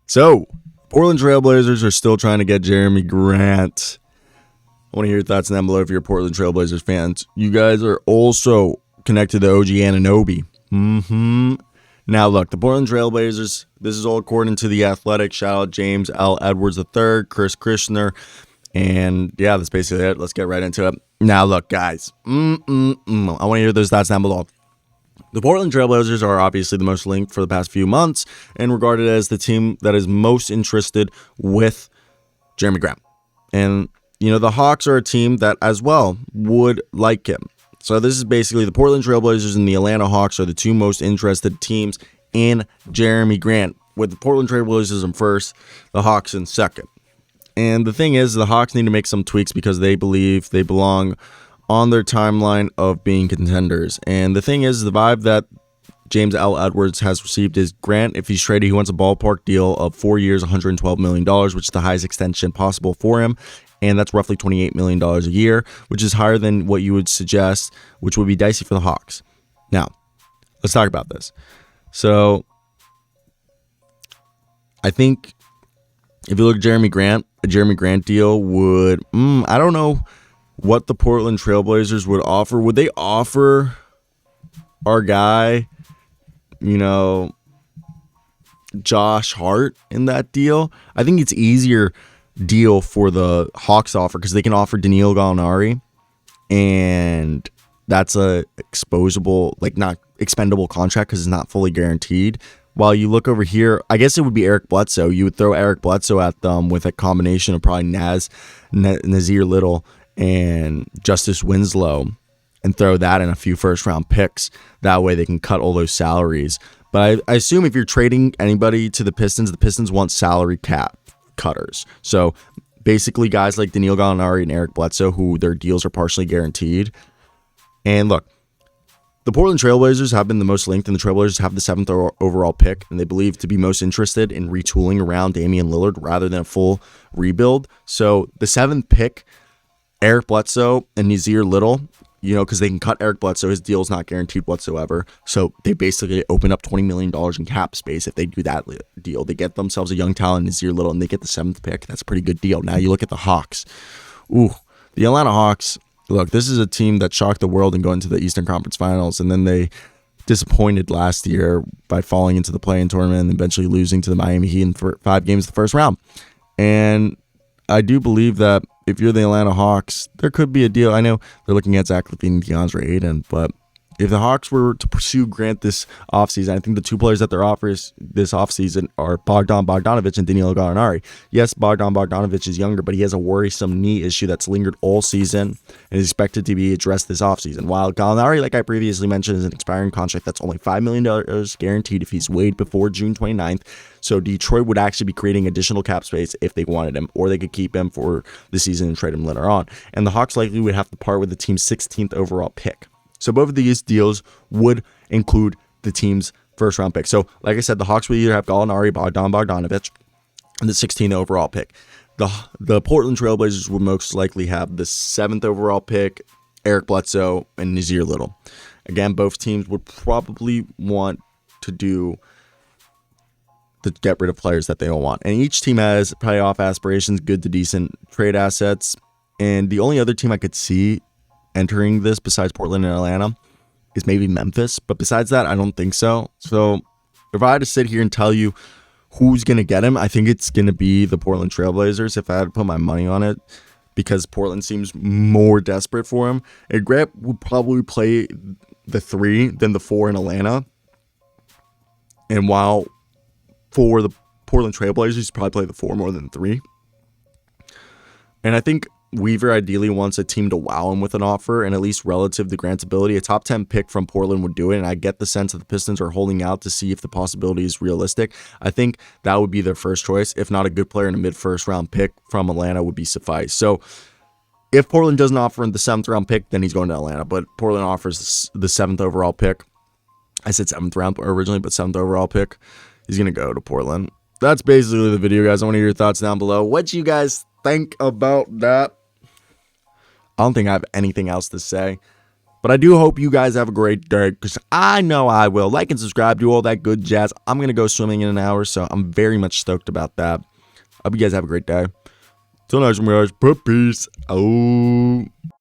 So, Portland Trailblazers are still trying to get Jerami Grant. I want to hear your thoughts down below if you're Portland Trailblazers fans. You guys are also connected to OG Anunoby. Now, look, the Portland Trailblazers, this is all according to The Athletic. Shout out James L. Edwards III, Chris Krishner. And yeah, that's basically it. Let's get right into it. Now, look, guys. I want to hear those thoughts down below. The Portland Trailblazers are obviously the most linked for the past few months and regarded as the team that is most interested with Jerami Grant. And, the Hawks are a team that as well would like him. So this is basically the Portland Trailblazers and the Atlanta Hawks are the two most interested teams in Jerami Grant, with the Portland Trailblazers in first, the Hawks in second. And the thing is, the Hawks need to make some tweaks because they believe they belong on their timeline of being contenders. And the thing is, the vibe that James L. Edwards has received is Grant, if he's traded, he wants a ballpark deal of 4 years, $112 million, which is the highest extension possible for him. And that's roughly $28 million a year, which is higher than what you would suggest, which would be dicey for the Hawks. Now, let's talk about this. So, I think if you look at Jerami Grant, a Jerami Grant deal would, I don't know what the Portland Trailblazers would offer. Would they offer our guy, Josh Hart in that deal? I think it's easier deal for the Hawks offer because they can offer Danilo Gallinari, and that's a exposable, not expendable contract because it's not fully guaranteed. While you look over here, I guess it would be Eric Bledsoe. You would throw Eric Bledsoe at them with a combination of probably Nazir Little and Justice Winslow and throw that in a few first-round picks. That way they can cut all those salaries. But I assume if you're trading anybody to the Pistons want salary cap cutters. So basically guys like Danilo Gallinari and Eric Bledsoe, who their deals are partially guaranteed. And look, the Portland Trailblazers have been the most linked, and the Trailblazers have the 7th overall pick, and they believe to be most interested in retooling around Damian Lillard rather than a full rebuild. So the 7th pick, Eric Bledsoe and Nazir Little, because they can cut Eric Bledsoe. His deal is not guaranteed whatsoever. So they basically open up $20 million in cap space if they do that deal. They get themselves a young talent, Nazir Little, and they get the 7th pick. That's a pretty good deal. Now you look at the Hawks. The Atlanta Hawks, look, this is a team that shocked the world and going to the Eastern Conference Finals, and then they disappointed last year by falling into the play-in tournament and eventually losing to the Miami Heat in 5 games the first round. And I do believe that if you're the Atlanta Hawks, there could be a deal. I know they're looking at Zach LaVine and DeAndre Ayton, but if the Hawks were to pursue Grant this offseason, I think the two players that they're offering this offseason are Bogdan Bogdanovic and Danilo Gallinari. Yes, Bogdan Bogdanovic is younger, but he has a worrisome knee issue that's lingered all season and is expected to be addressed this offseason. While Gallinari, like I previously mentioned, is an expiring contract that's only $5 million guaranteed if he's waived before June 29th. So Detroit would actually be creating additional cap space if they wanted him, or they could keep him for the season and trade him later on. And the Hawks likely would have to part with the team's 16th overall pick. So both of these deals would include the team's first-round pick. So, like I said, the Hawks would either have Gallinari, Bogdanovic, and the 16th overall pick. The Portland Trailblazers would most likely have the 7th overall pick, Eric Bledsoe, and Nazir Little. Again, both teams would probably want to get rid of players that they don't want. And each team has playoff aspirations, good to decent trade assets. And the only other team I could see entering this besides Portland and Atlanta is maybe Memphis, but besides that, I don't think so. So if I had to sit here and tell you who's going to get him, I think it's going to be the Portland Trailblazers if I had to put my money on it, because Portland seems more desperate for him. And Grant would probably play the 3 than the 4 in Atlanta. And while for the Portland Trailblazers, he's probably play the 4 more than 3. And I think Weaver ideally wants a team to wow him with an offer, and at least relative to Grant's ability, a top 10 pick from Portland would do it. And I get the sense that the Pistons are holding out to see if the possibility is realistic. I think that would be their first choice. If not, a good player in a mid-first round pick from Atlanta would be suffice. So if Portland doesn't offer the 7th round pick, then he's going to Atlanta. But Portland offers the 7th overall pick. I said 7th round originally, but 7th overall pick. He's going to go to Portland. That's basically the video, guys. I want to hear your thoughts down below. What you guys think about that? I don't think I have anything else to say. But I do hope you guys have a great day, because I know I will. Like and subscribe, do all that good jazz. I'm going to go swimming in an hour, so I'm very much stoked about that. Hope you guys have a great day. Till next time, guys. Peace. Oh.